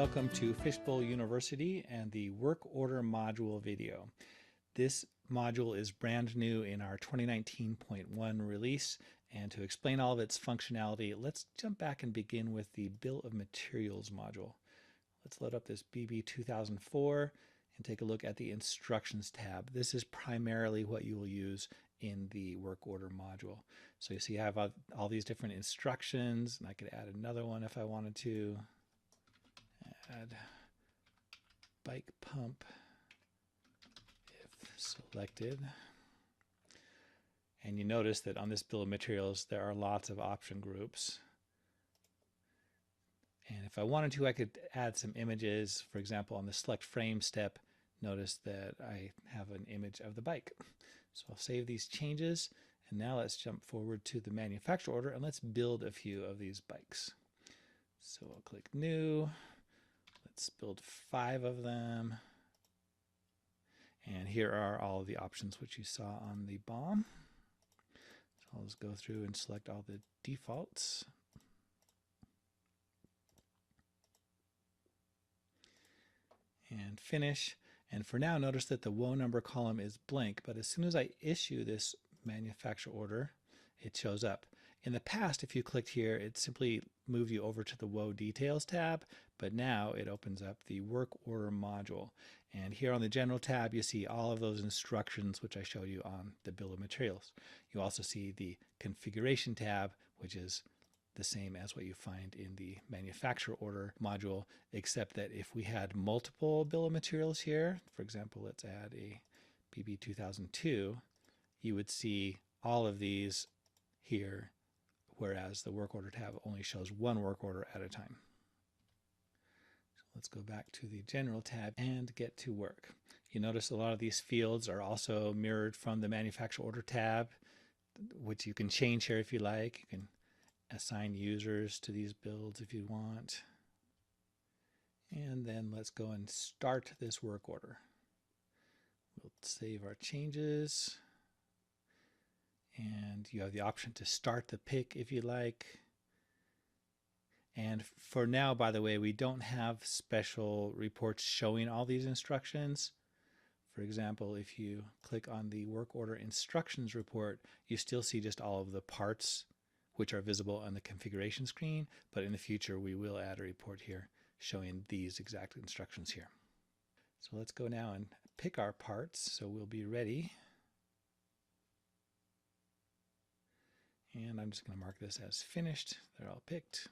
Welcome to Fishbowl University and the Work Order Module video. This module is brand new in our 2019.1 release, and to explain all of its functionality, let's jump back and begin with the Bill of Materials module. Let's load up this BB 2004 and take a look at the Instructions tab. This is primarily what you will use in the Work Order module. So you see I have all these different instructions, and I could add another one if I wanted to. Add bike pump if selected. And you notice that on this bill of materials there are lots of option groups. And if I wanted to, I could add some images. For example, on the select frame step, notice that I have an image of the bike. So I'll save these changes, and now let's jump forward to the manufacturer order and let's build a few of these bikes. So I'll click new. Let's build 5 of them. And here are all of the options which you saw on the BOM. So I'll just go through and select all the defaults. And finish. And for now, notice that the WO number column is blank, but as soon as I issue this manufacturer order, it shows up. In the past, if you clicked here, it simply moved you over to the WO Details tab, but now it opens up the Work Order module. And here on the General tab, you see all of those instructions which I showed you on the Bill of Materials. You also see the Configuration tab, which is the same as what you find in the Manufacturer Order module, except that if we had multiple Bill of Materials here, for example, let's add a BB 2002, you would see all of these here, whereas the Work Order tab only shows one work order at a time. So let's go back to the General tab and get to work. You notice a lot of these fields are also mirrored from the Manufacturer Order tab, which you can change here if you like. You can assign users to these builds if you want. And then let's go and start this work order. We'll save our changes. And you have the option to start the pick if you like. And for now, by the way, we don't have special reports showing all these instructions. For example, if you click on the work order instructions report, you still see just all of the parts which are visible on the configuration screen. But in the future, we will add a report here showing these exact instructions here. So let's go now and pick our parts. So we'll be ready. And I'm just going to mark this as finished. They're all picked.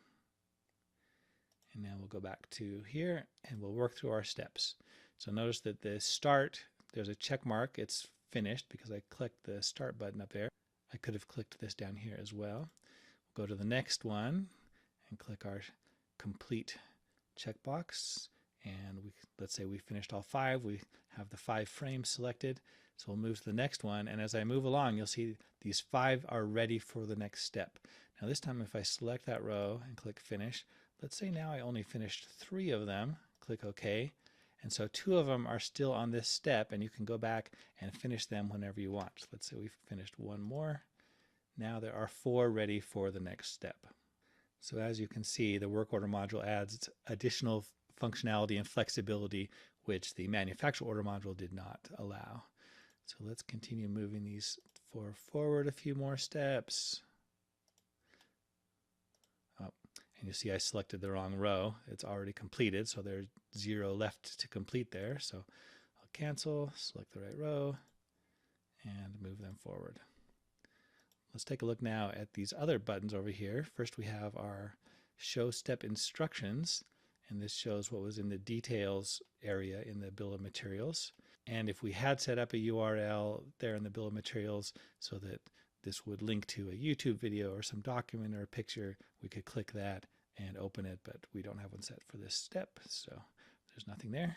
And now we'll go back to here and we'll work through our steps. So notice that the start, there's a check mark. It's finished because I clicked the start button up there. I could have clicked this down here as well. We'll go to the next one and click our complete checkbox. And let's say we finished all 5. We have the 5 frames selected. So we'll move to the next one, and as I move along, you'll see these 5 are ready for the next step. Now this time if I select that row and click Finish, let's say now I only finished 3 of them, click OK, and so 2 of them are still on this step, and you can go back and finish them whenever you want. Let's say we've finished 1 more. Now there are 4 ready for the next step. So as you can see, the work order module adds additional functionality and flexibility which the manufacturer order module did not allow. So let's continue moving these forward a few more steps. Oh, and you see I selected the wrong row. It's already completed, so there's 0 left to complete there. So I'll cancel, select the right row, and move them forward. Let's take a look now at these other buttons over here. First we have our Show Step Instructions, and this shows what was in the details area in the bill of materials. And if we had set up a URL there in the bill of materials so that this would link to a YouTube video or some document or a picture, we could click that and open it, but we don't have one set for this step, so there's nothing there.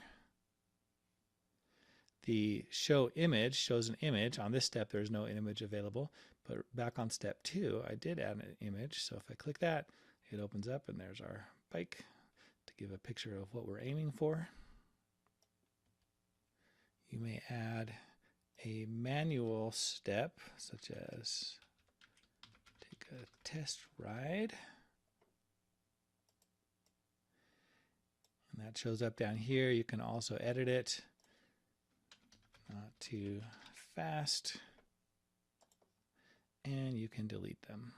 The Show Image shows an image. On this step, there's no image available, but back on step 2, I did add an image, so if I click that, it opens up and there's our bike to give a picture of what we're aiming for. You may add a manual step, such as take a test ride. And that shows up down here. You can also edit it. Not too fast. And you can delete them.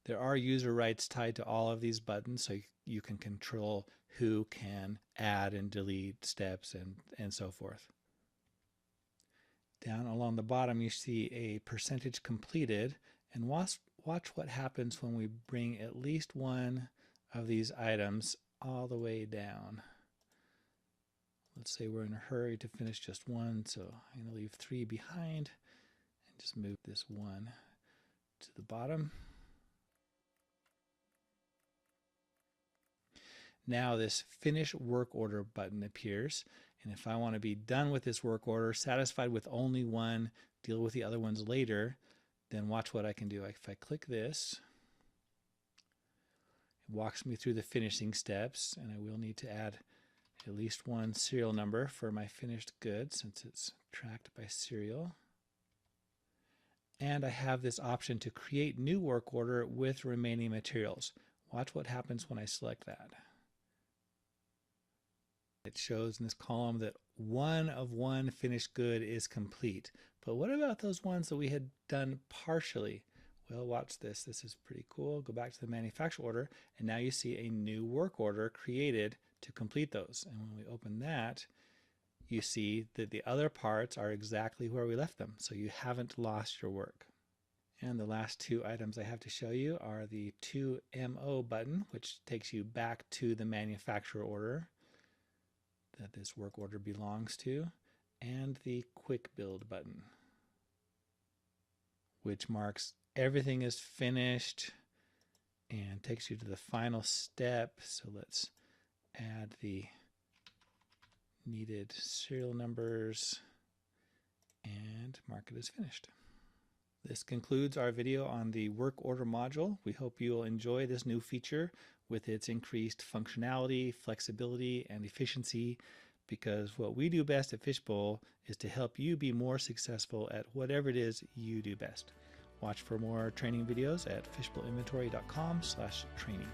There are user rights tied to all of these buttons, so you can control who can add and delete steps and so forth. Down along the bottom, you see a percentage completed, and watch what happens when we bring at least one of these items all the way down. Let's say we're in a hurry to finish just one, so I'm going to leave 3 behind and just move this one to the bottom. Now this Finish Work Order button appears, and if I want to be done with this work order, satisfied with only one, deal with the other ones later, then watch what I can do. If I click this, it walks me through the finishing steps, and I will need to add at least one serial number for my finished goods since it's tracked by serial. And I have this option to create new work order with remaining materials. Watch what happens when I select that. It shows in this column that 1 of 1 finished good is complete. But what about those ones that we had done partially? Well, watch this. This is pretty cool. Go back to the manufacturer order, and now you see a new work order created to complete those. And when we open that, you see that the other parts are exactly where we left them. So you haven't lost your work. And the last 2 items I have to show you are the 2MO button, which takes you back to the manufacturer order that this work order belongs to, and the Quick Build button, which marks everything is finished and takes you to the final step. So let's add the needed serial numbers and mark it as finished. This concludes our video on the work order module. We hope you will enjoy this new feature with its increased functionality, flexibility, and efficiency, because what we do best at Fishbowl is to help you be more successful at whatever it is you do best. Watch for more training videos at fishbowlinventory.com/training.